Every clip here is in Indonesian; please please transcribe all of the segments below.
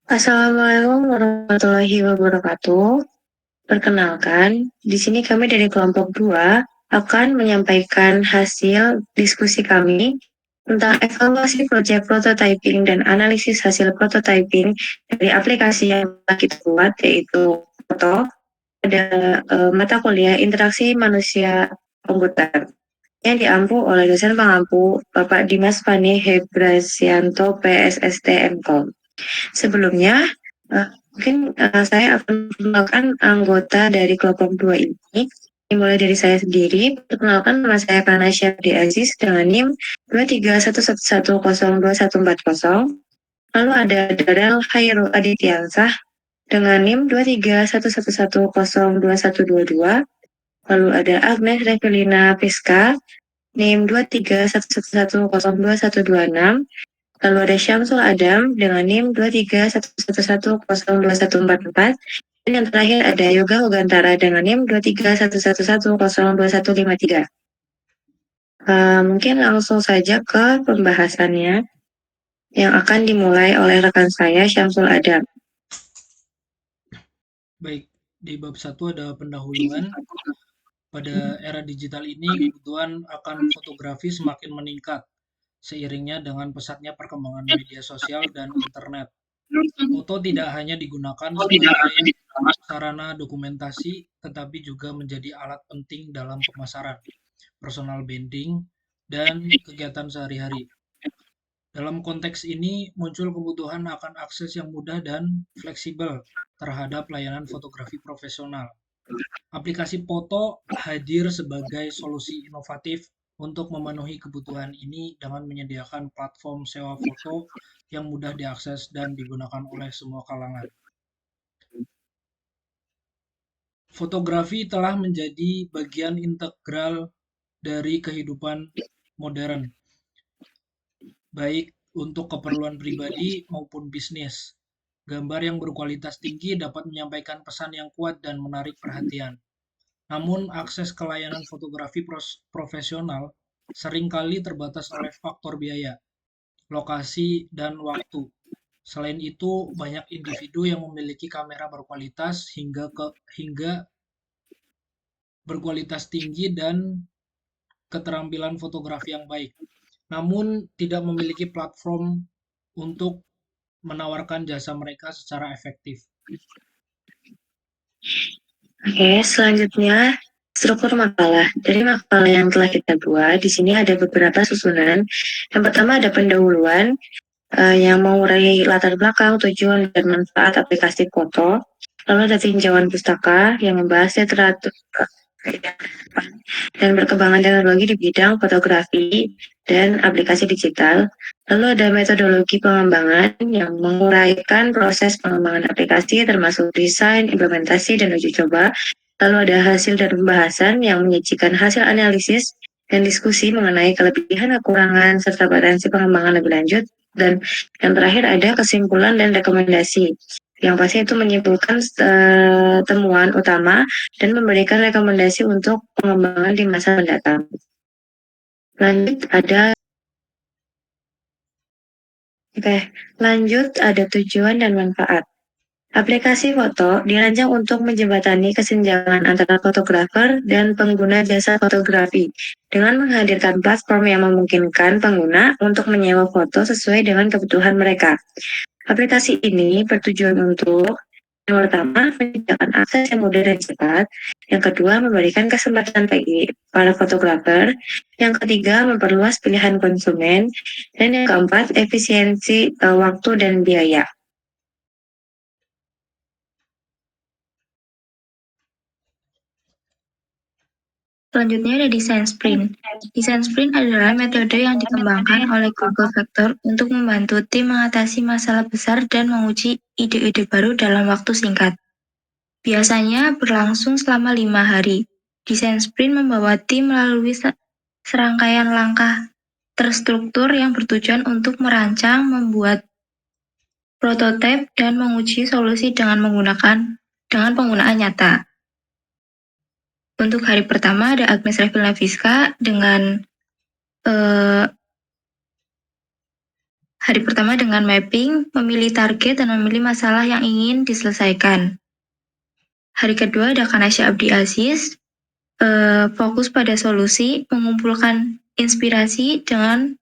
Assalamualaikum warahmatullahi wabarakatuh. Perkenalkan, di sini kami dari kelompok 2 akan menyampaikan hasil diskusi kami tentang evaluasi proyek prototyping dan analisis hasil prototyping dari aplikasi yang telah kita buat, yaitu foto pada mata kuliah interaksi manusia komputer yang diampu oleh dosen pengampu Bapak Dimas Fani Hebrasianto PSST MKOM. Sebelumnya, mungkin saya akan memperkenalkan anggota dari kelompok 2 ini. Dimulai dari saya sendiri, perkenalkan nama saya Kanasya D. Aziz dengan NIM 231102140. Lalu ada Darel Khairul Adityansah dengan NIM 231110122. Lalu ada Agnes Revelina Piska, NIM 23111012126. Lalu ada Syamsul Adam dengan NIM 23111012144. Dan yang terakhir ada Yoga Hugantara dengan NIM 23111012153. Mungkin langsung saja ke pembahasannya yang akan dimulai oleh rekan saya, Syamsul Adam. Baik, di bab 1 ada pendahuluan. Pada era digital ini, kebutuhan akan fotografi semakin meningkat seiringnya dengan pesatnya perkembangan media sosial dan internet. Foto tidak hanya digunakan sebagai sarana dokumentasi, tetapi juga menjadi alat penting dalam pemasaran, personal branding, dan kegiatan sehari-hari. Dalam konteks ini, muncul kebutuhan akan akses yang mudah dan fleksibel terhadap layanan fotografi profesional. Aplikasi foto hadir sebagai solusi inovatif untuk memenuhi kebutuhan ini dengan menyediakan platform sewa foto yang mudah diakses dan digunakan oleh semua kalangan. Fotografi telah menjadi bagian integral dari kehidupan modern, baik untuk keperluan pribadi maupun bisnis. Gambar yang berkualitas tinggi dapat menyampaikan pesan yang kuat dan menarik perhatian. Namun, akses ke layanan fotografi profesional seringkali terbatas oleh faktor biaya, lokasi, dan waktu. Selain itu, banyak individu yang memiliki kamera berkualitas hingga berkualitas tinggi dan keterampilan fotografi yang baik, namun tidak memiliki platform untuk menawarkan jasa mereka secara efektif. Oke, selanjutnya struktur makalah. Dari makalah yang telah kita buat, di sini ada beberapa susunan. Yang pertama ada pendahuluan yang mengurai latar belakang, tujuan, dan manfaat aplikasi foto. Lalu ada tinjauan pustaka yang membahas literatur dan perkembangan teknologi di bidang fotografi dan aplikasi digital. Lalu ada metodologi pengembangan yang menguraikan proses pengembangan aplikasi termasuk desain, implementasi, dan uji coba. Lalu ada hasil dan pembahasan yang menyajikan hasil analisis dan diskusi mengenai kelebihan, kekurangan, serta potensi pengembangan lebih lanjut. Dan yang terakhir ada kesimpulan dan rekomendasi. Yang pasti itu menyimpulkan temuan utama dan memberikan rekomendasi untuk pengembangan di masa mendatang. Lanjut ada tujuan dan manfaat. Aplikasi foto dirancang untuk menjembatani kesenjangan antara fotografer dan pengguna jasa fotografi dengan menghadirkan platform yang memungkinkan pengguna untuk menyewa foto sesuai dengan kebutuhan mereka. Aplikasi ini bertujuan untuk yang pertama, menyediakan akses yang mudah dan cepat. Yang kedua, memberikan kesempatan bagi para fotografer. Yang ketiga, memperluas pilihan konsumen. Dan yang keempat, efisiensi waktu dan biaya. Selanjutnya ada desain sprint. Desain sprint adalah metode yang dikembangkan oleh Google Vector untuk membantu tim mengatasi masalah besar dan menguji ide-ide baru dalam waktu singkat. Biasanya berlangsung selama 5 hari. Desain sprint membawa tim melalui serangkaian langkah terstruktur yang bertujuan untuk merancang, membuat prototipe, dan menguji solusi dengan penggunaan nyata. Untuk hari pertama ada Agnes Revilna Fiska dengan Hari pertama dengan mapping, memilih target dan memilih masalah yang ingin diselesaikan. Hari kedua ada Kanasya Abdi Aziz, fokus pada solusi, mengumpulkan inspirasi dengan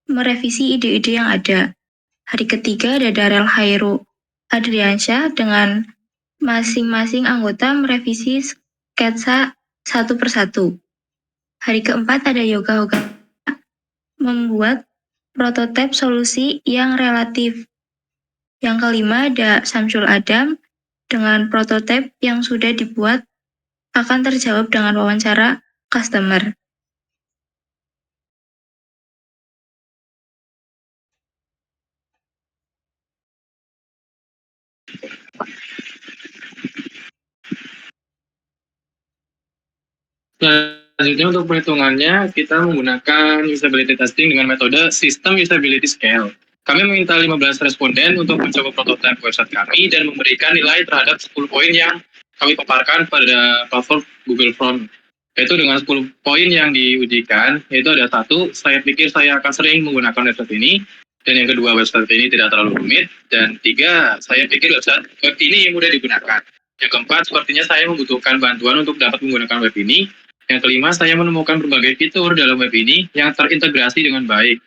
merevisi ide-ide yang ada. Hari ketiga ada Darel Khairu Adriansyah dengan masing-masing anggota merevisi sketsa satu persatu. Hari keempat ada Yoga Hoga membuat prototipe solusi yang relatif. Yang kelima ada Samsul Adam dengan prototipe yang sudah dibuat akan terjawab dengan wawancara customer. Selanjutnya untuk perhitungannya, kita menggunakan usability testing dengan metode System Usability Scale. Kami meminta 15 responden untuk mencoba prototipe website kami dan memberikan nilai terhadap 10 poin yang kami paparkan pada platform Google Form. Yaitu dengan 10 poin yang diujikan, yaitu ada 1, saya pikir saya akan sering menggunakan website ini, dan yang kedua, website ini tidak terlalu rumit, dan 3, saya pikir website web ini mudah digunakan. Yang keempat, sepertinya saya membutuhkan bantuan untuk dapat menggunakan web ini. Yang kelima, saya menemukan berbagai fitur dalam web ini yang terintegrasi dengan baik.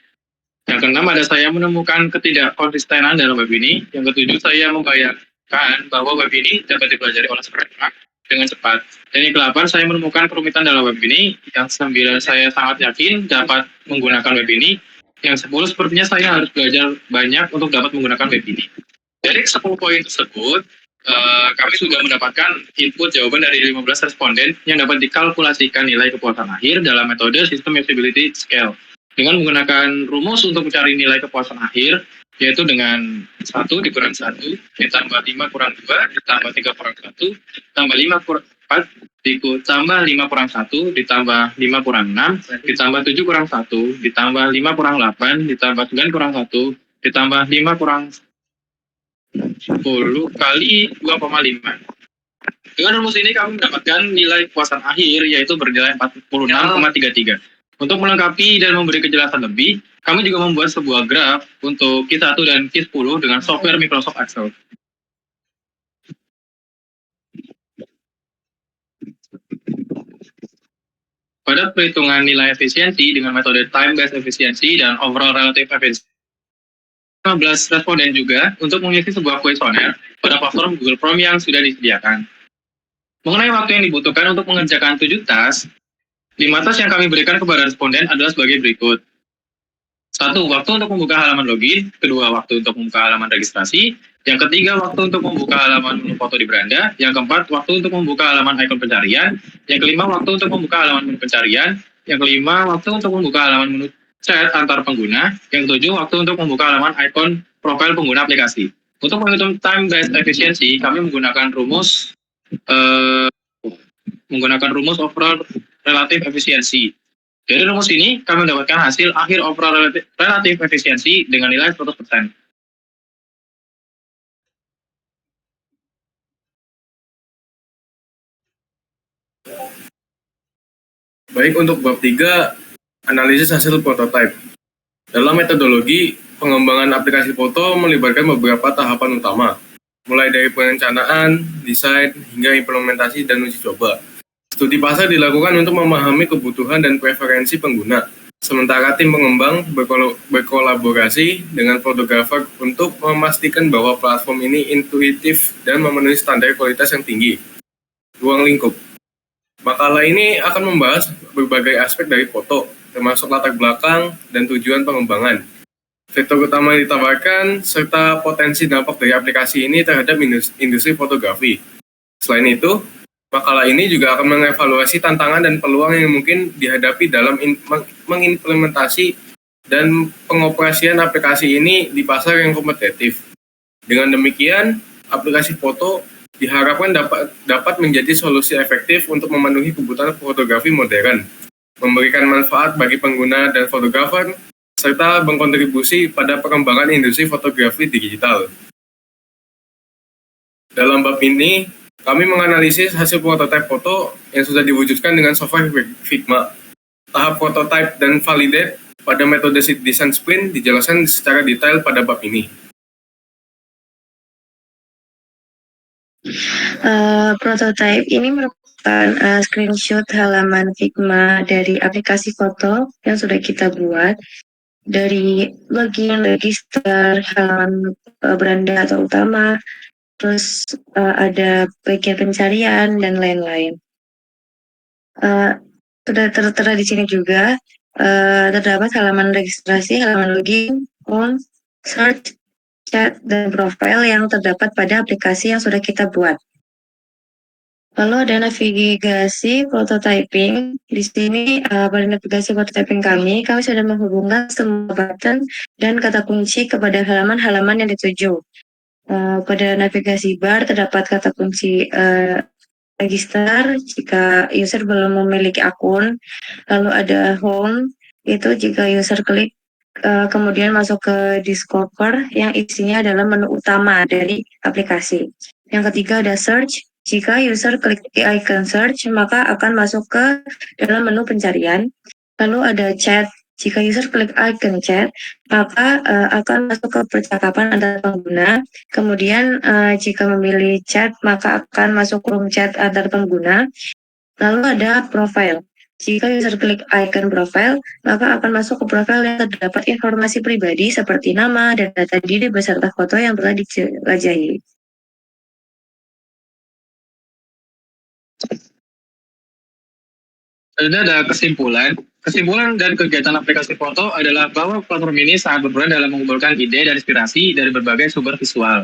Yang keenam, ada saya menemukan ketidakkonsistenan dalam web ini. Yang ketujuh, saya membayangkan bahwa web ini dapat dipelajari oleh seseorang dengan cepat. Dan yang ke-8, saya menemukan kerumitan dalam web ini. Yang ke-9, saya sangat yakin dapat menggunakan web ini. Yang 10, sepertinya saya harus belajar banyak untuk dapat menggunakan web ini. Dari 10 poin tersebut, kami sudah mendapatkan input jawaban dari 15 responden yang dapat dikalkulasikan nilai kepuasan akhir dalam metode System Usability Scale. Dengan menggunakan rumus untuk mencari nilai kepuasan akhir, yaitu dengan 1 dikurang 1, ditambah 5 kurang 2, ditambah 3 kurang 1, tambah 5 kurang 4, ditambah 5 kurang 1, ditambah 5 kurang 6, ditambah 7 kurang 1, ditambah 5 kurang 8, ditambah 9 kurang 1, ditambah 5 kurang 10 kali 2,5. Dengan rumus ini kami mendapatkan nilai kepuasan akhir yaitu bernilai 46,33. Untuk melengkapi dan memberi kejelasan lebih, kami juga membuat sebuah graf untuk Q1 dan Q10 dengan software Microsoft Excel. Pada perhitungan nilai efisiensi dengan metode time-based efficiency dan overall relative efficiency, 15 responden juga untuk mengisi sebuah kuesioner pada platform Google Form yang sudah disediakan. Mengenai waktu yang dibutuhkan untuk mengerjakan 7 task, 5 task yang kami berikan kepada responden adalah sebagai berikut. 1. Waktu untuk membuka halaman login. 2. Waktu untuk membuka halaman registrasi. Yang ketiga, waktu untuk membuka halaman menu foto di beranda. Yang keempat, waktu untuk membuka halaman ikon pencarian. Yang kelima, waktu untuk membuka halaman menu pencarian. Yang kelima, waktu untuk membuka halaman menu chat antar pengguna. Yang ketujuh, waktu untuk membuka halaman ikon profil pengguna aplikasi. Untuk menghitung time-based efficiency, kami menggunakan rumus overall relative efficiency. Dari rumus ini, kami mendapatkan hasil akhir overall relative efficiency dengan nilai 100%. Baik, untuk bab 3, analisis hasil prototype. Dalam metodologi, pengembangan aplikasi foto melibatkan beberapa tahapan utama, mulai dari perencanaan, desain, hingga implementasi dan uji coba. Studi pasar dilakukan untuk memahami kebutuhan dan preferensi pengguna, sementara tim pengembang berkolaborasi dengan fotografer untuk memastikan bahwa platform ini intuitif dan memenuhi standar kualitas yang tinggi. Ruang lingkup. Makalah ini akan membahas berbagai aspek dari foto, termasuk latar belakang dan tujuan pengembangan, fitur utama yang ditawarkan, serta potensi dampak dari aplikasi ini terhadap industri fotografi. Selain itu, makalah ini juga akan mengevaluasi tantangan dan peluang yang mungkin dihadapi dalam mengimplementasi dan pengoperasian aplikasi ini di pasar yang kompetitif. Dengan demikian, aplikasi foto diharapkan dapat menjadi solusi efektif untuk memenuhi kebutuhan fotografi modern, memberikan manfaat bagi pengguna dan fotografer, serta berkontribusi pada perkembangan industri fotografi digital. Dalam bab ini, kami menganalisis hasil prototipe foto yang sudah diwujudkan dengan software Figma. Tahap prototype dan validate Pada metode desain sprint dijelaskan secara detail pada bab ini. Prototype ini merupakan screenshot halaman Figma dari aplikasi foto yang sudah kita buat. Dari bagian register, halaman beranda atau utama, terus ada bagian pencarian dan lain-lain. Sudah tertera di sini juga terdapat halaman registrasi, halaman login, phone, search, chat, dan profile yang terdapat pada aplikasi yang sudah kita buat. Lalu ada navigasi prototyping. Di sini pada navigasi prototyping kami sudah menghubungkan semua button dan kata kunci kepada halaman-halaman yang dituju. Pada navigasi bar terdapat kata kunci register jika user belum memiliki akun. Lalu ada home, itu jika user klik kemudian masuk ke Discover yang isinya adalah menu utama dari aplikasi. Yang ketiga ada search. Jika user klik di icon search, maka akan masuk ke dalam menu pencarian. Lalu ada chat. Jika user klik icon chat, maka akan masuk ke percakapan antar pengguna. Kemudian jika memilih chat, maka akan masuk room chat antar pengguna. Lalu ada profile. Jika user klik icon profile, maka akan masuk ke profile yang terdapat informasi pribadi seperti nama dan data diri beserta foto yang telah dijelajahi. Selanjutnya ada kesimpulan. Kesimpulan dan kegiatan aplikasi foto adalah bahwa platform ini sangat berperan dalam mengumpulkan ide dan inspirasi dari berbagai sumber visual.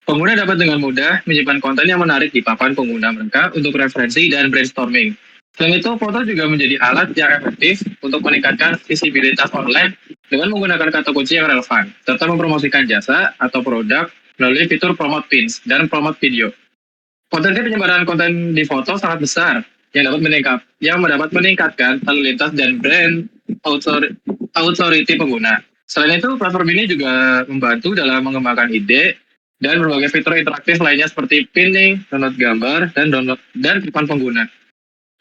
Pengguna dapat dengan mudah menyimpan konten yang menarik di papan pengguna mereka untuk referensi dan brainstorming. Selain itu, foto juga menjadi alat yang efektif untuk meningkatkan visibilitas online dengan menggunakan kata kunci yang relevan, serta mempromosikan jasa atau produk melalui fitur promote pins dan promote video. Potensi penyebaran konten di foto sangat besar yang dapat meningkatkan lalu lintas dan brand authority pengguna. Selain itu, platform ini juga membantu dalam mengembangkan ide dan berbagai fitur interaktif lainnya seperti pinning, download gambar, dan papan pengguna.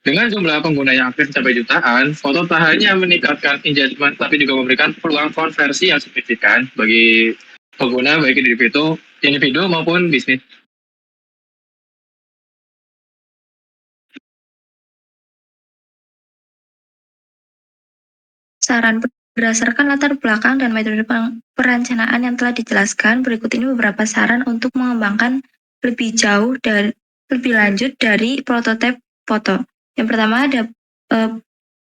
Dengan jumlah pengguna yang aktif mencapai jutaan, foto tak hanya meningkatkan engagement, tapi juga memberikan peluang konversi yang signifikan bagi pengguna, baik individu maupun bisnis. Saran berdasarkan latar belakang dan metode perencanaan yang telah dijelaskan, berikut ini beberapa saran untuk mengembangkan lebih jauh dan lebih lanjut dari prototipe foto. Yang pertama ada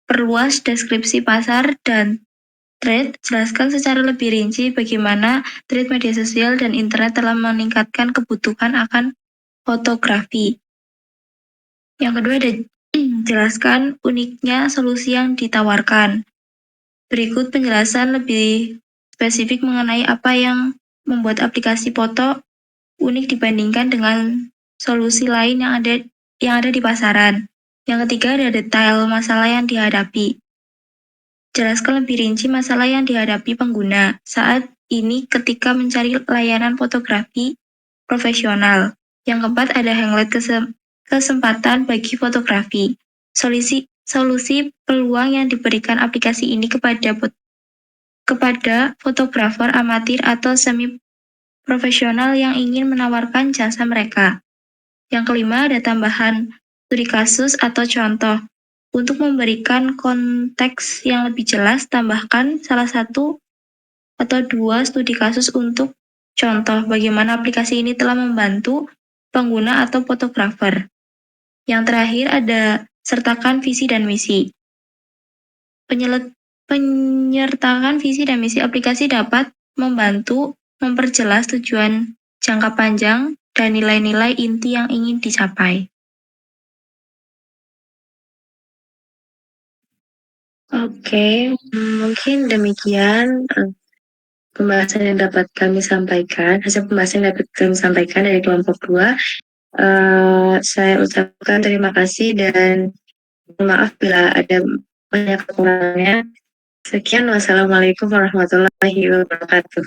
perluas deskripsi pasar dan trade. Jelaskan secara lebih rinci bagaimana trade media sosial dan internet telah meningkatkan kebutuhan akan fotografi. Yang kedua ada jelaskan uniknya solusi yang ditawarkan. Berikut penjelasan lebih spesifik mengenai apa yang membuat aplikasi foto unik dibandingkan dengan solusi lain yang ada di pasaran. Yang ketiga ada detail masalah yang dihadapi. Jelaskan lebih rinci masalah yang dihadapi pengguna saat ini ketika mencari layanan fotografi profesional. Yang keempat ada highlight kesempatan bagi fotografi. Solusi peluang yang diberikan aplikasi ini kepada fotografer amatir atau semi profesional yang ingin menawarkan jasa mereka. Yang kelima ada tambahan studi kasus atau contoh. Untuk memberikan konteks yang lebih jelas, tambahkan salah satu atau dua studi kasus untuk contoh bagaimana aplikasi ini telah membantu pengguna atau fotografer. Yang terakhir ada sertakan visi dan misi. Penyertakan visi dan misi aplikasi dapat membantu memperjelas tujuan jangka panjang dan nilai-nilai inti yang ingin dicapai. Oke, mungkin demikian pembahasan yang dapat kami sampaikan, hasil pembahasan yang dapat kami sampaikan dari kelompok 2. Saya ucapkan terima kasih dan maaf bila ada banyak kekurangannya. Sekian, wassalamualaikum warahmatullahi wabarakatuh.